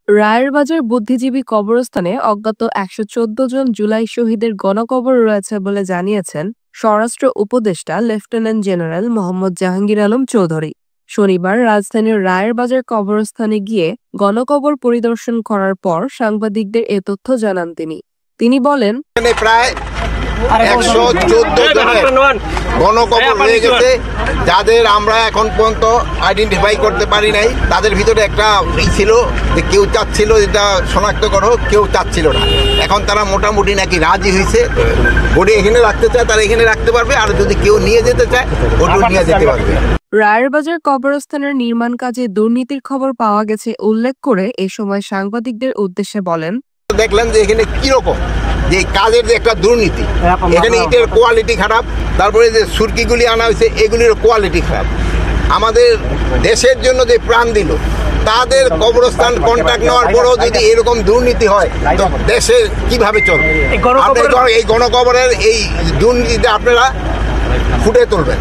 রায়েরবাজার বুদ্ধিজীবী কবরস্থানে অজ্ঞাত ১১৪ জন জুলাই শহীদের গণকবর রয়েছে বলে জানিয়েছেন স্বরাষ্ট্র উপদেষ্টা লেফটেন্যান্ট জেনারেল মোহাম্মদ জাহাঙ্গীর আলম চৌধুরী। শনিবার রাজধানীর রায়েরবাজার কবরস্থানে গিয়ে গণকবর পরিদর্শন করার পর সাংবাদিকদের এ তথ্য জানান তিনি বলেন, প্রায় ১১৪ জনের গণকবর হয়ে গেছে, যাদের আমরা এখন পর্যন্ত আইডেন্টিফাই করতে পারি নাই। তাদের ভিতরে একটা ছিল যে কেউ চাচ্ছিল এটা শনাক্ত করো, কেউ চাচ্ছিল না। এখন তারা মোটামুটি নাকি রাজি হয়েছে, বডি এখানে রাখতে চায় তারা এখানে রাখতে পারবে, আর যদি কেউ নিয়ে যেতে চায় ওটাও নিয়ে যেতে পারবে। রায়েরবাজার কবরস্থানের নির্মাণ কাজে দুর্নীতির খবর পাওয়া গেছে উল্লেখ করে এ সময় সাংবাদিকদের উদ্দেশ্যে বলেন, দেখলেন যে এখানে কিরকম যে কাজের যে একটা দুর্নীতি, এখানে ইটের কোয়ালিটি খারাপ, তারপরে যে সুরকিগুলি আনা হয়েছে এগুলির কোয়ালিটি খারাপ। আমাদের দেশের জন্য যে প্রাণ দিল, তাদের কবরস্থান কন্ট্রাক্ট নেওয়ার পরেও যদি এরকম দুর্নীতি হয় তো দেশে কিভাবে চলবে? এই গণকবরের এই দুর্নীতিটা আপনারা ফুটে তুলবেন।